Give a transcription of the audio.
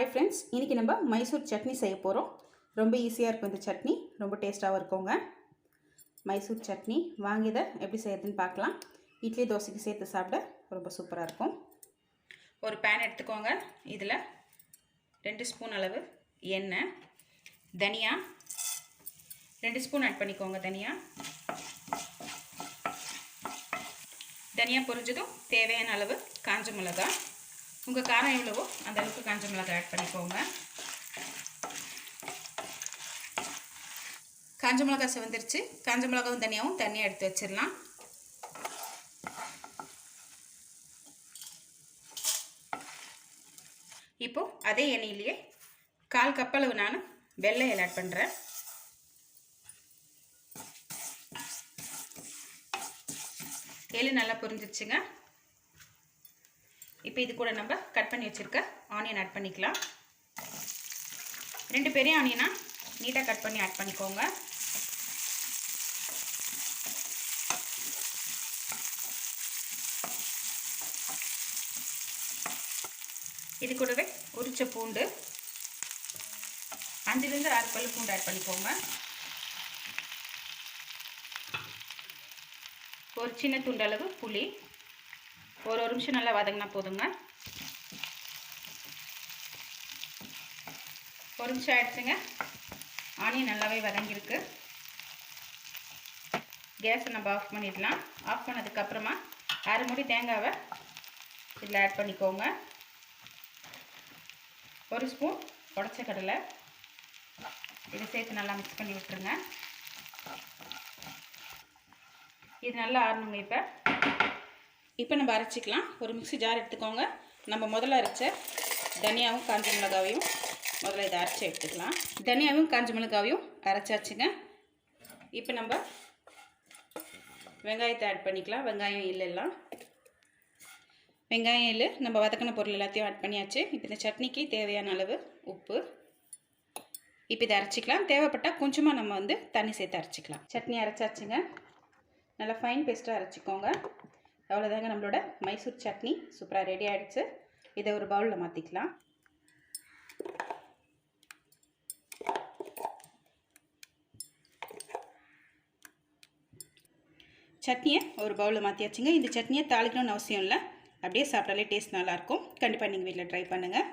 Hi friends, இன்றைக்கி நம்ம மைசூர் சட்னி செய்ய போகிறோம். ரொம்ப ஈஸியாக இருக்கும் இந்த சட்னி, ரொம்ப டேஸ்ட்டாகவும் இருக்குங்க. மைசூர் சட்னி வாங்கி இதை எப்படி செய்யறதுன்னு பார்க்கலாம். இட்லி தோசைக்கு சேர்த்து சாப்பிட ரொம்ப சூப்பராக இருக்கும். ஒரு பேன் எடுத்துக்கோங்க. இதில் 2 ஸ்பூன் அளவு எண்ணெய், தனியா 2 ஸ்பூன் ஆட் பண்ணிக்கோங்க. தனியா பொரிஞ்சதும் தேவையான அளவு காஞ்ச மிளகாய், உங்கள் காரம் எவ்வளவோ அந்த அளவுக்கு காஞ்ச மிளகாய் ஆட் பண்ணிக்கோங்க. காஞ்ச மிளகாய் செவந்துருச்சு. காஞ்ச மிளகாவும் தனியாகவும் தனியாக எடுத்து வச்சிடலாம். இப்போது அதே எண்ணெயிலேயே 1/4 கப் அளவு நான் வெள்ளை ஆட் பண்ணுறேன். எள்ளு நல்லா பொரிஞ்சிருச்சுங்க. இப்போ இது கூட நம்ம கட் பண்ணி வச்சுருக்க ஆனியன் ஆட் பண்ணிக்கலாம். 2 பெரிய ஆனியனா நீட்டாக கட் பண்ணி ஆட் பண்ணிக்கோங்க. இது கூடவே உரிச்ச பூண்டு 5லேருந்து 6 பல்லு பூண்டு ஆட் பண்ணிக்கோங்க. ஒரு சின்ன துண்டு அளவு புளி, ஒரு நிமிஷம் நல்லா வதங்கினா போதுங்க. ஒரு நிமிஷம் ஆயிடுச்சுங்க. ஆனியன் நல்லாவே வதங்கியிருக்கு. கேஸை நம்ம ஆஃப் பண்ணிடலாம். ஆஃப் பண்ணதுக்கப்புறமா 1/2 மூடி தேங்காவை இதில் ஆட் பண்ணிக்கோங்க. 1 ஸ்பூன் உடைச்ச கடலை இதை சேர்த்து நல்லா மிக்ஸ் பண்ணி விட்டுருங்க. இது நல்லா ஆறணுங்க. இப்போ நம்ம அரைச்சிக்கலாம். ஒரு மிக்ஸி ஜார் எடுத்துக்கோங்க. நம்ம முதல்ல அரைச்ச தனியாவும் காஞ்ச மிளகாவையும் முதல்ல இதை அரைச்சி எடுத்துக்கலாம். தனியாவும் காஞ்ச மிளகாவையும் அரைச்சாச்சுங்க. இப்போ நம்ம வெங்காயத்தை ஆட் பண்ணிக்கலாம். வெங்காயம் இல்லைலாம் வெங்காயம் இல்லை நம்ம வதக்கின பொருள் எல்லாத்தையும் ஆட் பண்ணியாச்சு. இப்போ இந்த சட்னிக்கு தேவையான அளவு உப்பு. இப்போ இதை அரைச்சிக்கலாம். தேவைப்பட்டால் கொஞ்சமாக நம்ம தண்ணி சேர்த்து அரைச்சிக்கலாம். சட்னி அரைச்சாச்சுங்க. நல்லா ஃபைன் பேஸ்ட்டாக அரைச்சிக்கோங்க. அவ்வளோதாங்க, நம்மளோட மைசூர் சட்னி சூப்பராக ரெடி ஆகிடுச்சு. இதை ஒரு பவுலில் மாற்றிக்கலாம். சட்னியை ஒரு பவுலில் மாற்றியாச்சுங்க. இந்த சட்னியை தாளிக்கணும்னு அவசியம் இல்லை, அப்படியே சாப்பிட்டாலே டேஸ்ட் நல்லாயிருக்கும். கண்டிப்பாக நீங்கள் வீட்டில் ட்ரை பண்ணுங்கள்.